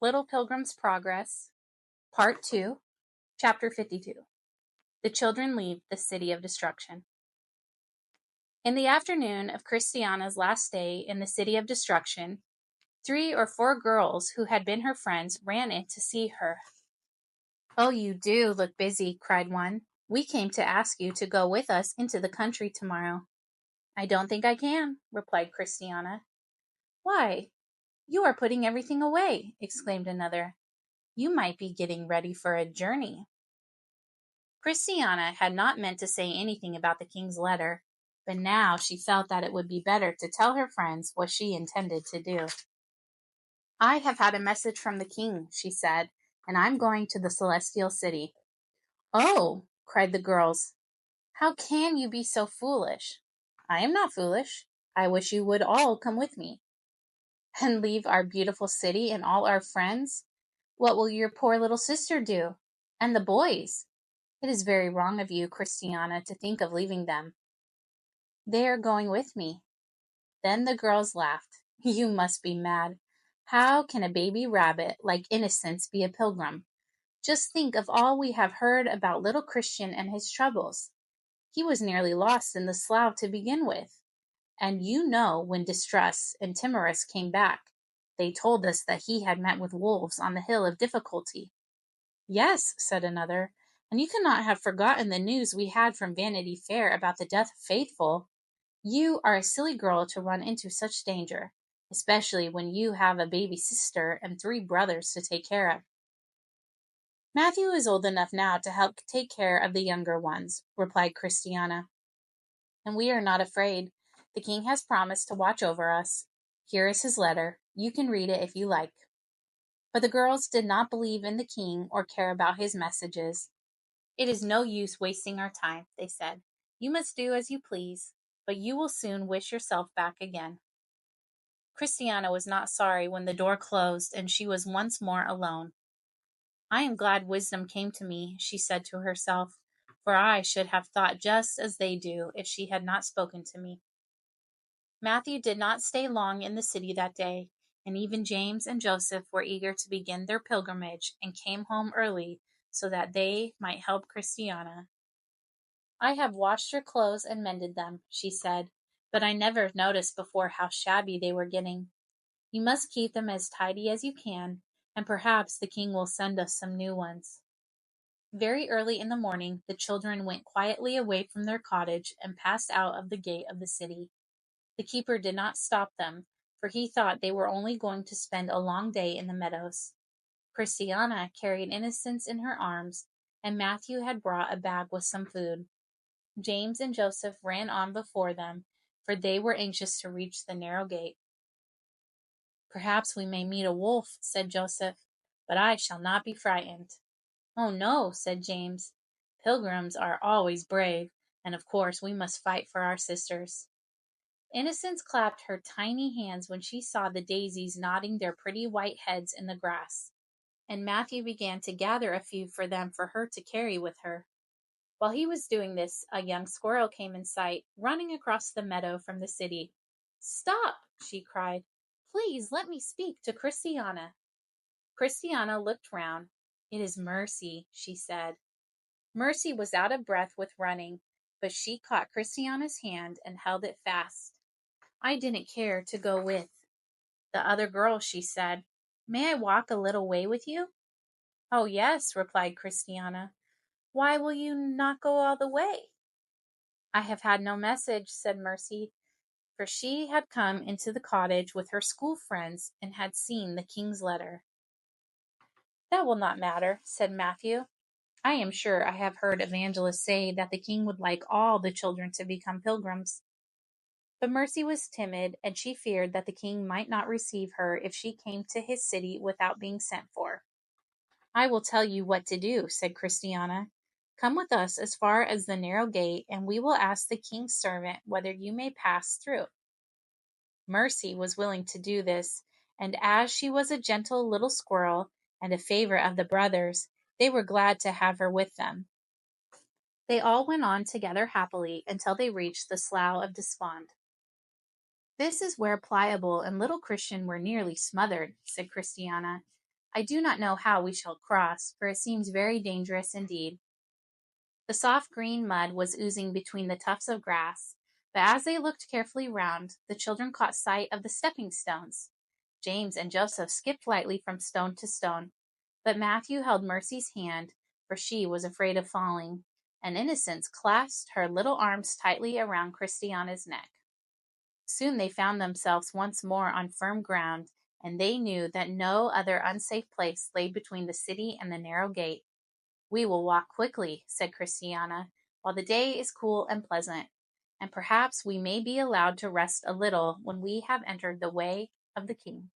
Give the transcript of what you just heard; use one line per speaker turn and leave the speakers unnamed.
Little Pilgrim's Progress, Part 2, Chapter 52. The children leave the city of destruction. In the afternoon of Christiana's last day in the city of destruction, 3 or 4 girls who had been her friends ran in to see her. "Oh, you do look busy," cried one. "We came to ask you to go with us into the country tomorrow." "I don't think I can," replied Christiana. "Why, you are putting everything away," exclaimed another. "You might be getting ready for a journey." Christiana had not meant to say anything about the king's letter, but now she felt that it would be better to tell her friends what she intended to do. "I have had a message from the king," she said, "and I'm going to the celestial city." "Oh," cried the girls, "how can you be so foolish?" "I am not foolish. I wish you would all come with me." "And leave our beautiful city and all our friends? What will your poor little sister do? And the boys? It is very wrong of you, Christiana, to think of leaving them." "They are going with me." Then the girls laughed. "You must be mad. How can a baby rabbit like Innocence be a pilgrim? Just think of all we have heard about little Christian and his troubles. He was nearly lost in the slough to begin with. And you know, when Distress and Timorous came back, they told us that he had met with wolves on the Hill of Difficulty." "Yes," said another, "and you cannot have forgotten the news we had from Vanity Fair about the death of Faithful. You are a silly girl to run into such danger, especially when you have a baby sister and 3 brothers to take care of." "Matthew is old enough now to help take care of the younger ones," replied Christiana. "And we are not afraid. The king has promised to watch over us. Here is his letter. You can read it if you like." But the girls did not believe in the king or care about his messages. "It is no use wasting our time," they said. "You must do as you please, but you will soon wish yourself back again." Christiana was not sorry when the door closed and she was once more alone. "I am glad wisdom came to me," she said to herself, "for I should have thought just as they do if she had not spoken to me." Matthew did not stay long in the city that day, and even James and Joseph were eager to begin their pilgrimage and came home early so that they might help Christiana. "I have washed your clothes and mended them," she said, "but I never noticed before how shabby they were getting. You must keep them as tidy as you can, and perhaps the king will send us some new ones." Very early in the morning, the children went quietly away from their cottage and passed out of the gate of the city. The keeper did not stop them, for he thought they were only going to spend a long day in the meadows. Christiana carried Innocence in her arms, and Matthew had brought a bag with some food. James and Joseph ran on before them, for they were anxious to reach the narrow gate. "Perhaps we may meet a wolf," said Joseph, "but I shall not be frightened." "Oh, no," said James. "Pilgrims are always brave, and of course we must fight for our sisters." Innocence clapped her tiny hands when she saw the daisies nodding their pretty white heads in the grass, and Matthew began to gather a few for them for her to carry with her. While he was doing this, a young squirrel came in sight, running across the meadow from the city. "Stop!" she cried. "Please let me speak to Christiana." Christiana looked round. "It is Mercy," she said. Mercy was out of breath with running, but she caught Christiana's hand and held it fast. "I didn't care to go with the other girls," she said. "May I walk a little way with you?" "Oh, yes," replied Christiana. "Why will you not go all the way?" "I have had no message," said Mercy, for she had come into the cottage with her school friends and had seen the king's letter. "That will not matter," said Matthew. "I am sure I have heard evangelists say that the king would like all the children to become pilgrims." But Mercy was timid, and she feared that the king might not receive her if she came to his city without being sent for. "I will tell you what to do," said Christiana. "Come with us as far as the narrow gate, and we will ask the king's servant whether you may pass through." Mercy was willing to do this, and as she was a gentle little squirrel and a favorite of the brothers, they were glad to have her with them. They all went on together happily until they reached the Slough of Despond. "This is where Pliable and little Christian were nearly smothered," said Christiana. I do not know how we shall cross, for it seems very dangerous indeed." The soft green mud was oozing between the tufts of grass, but as they looked carefully round, the children caught sight of the stepping stones. James and Joseph skipped lightly from stone to stone, but Matthew held Mercy's hand, for she was afraid of falling, and Innocence clasped her little arms tightly around Christiana's neck. Soon they found themselves once more on firm ground, and they knew that no other unsafe place lay between the city and the narrow gate. "We will walk quickly," said Christiana, "while the day is cool and pleasant, and perhaps we may be allowed to rest a little when we have entered the way of the king."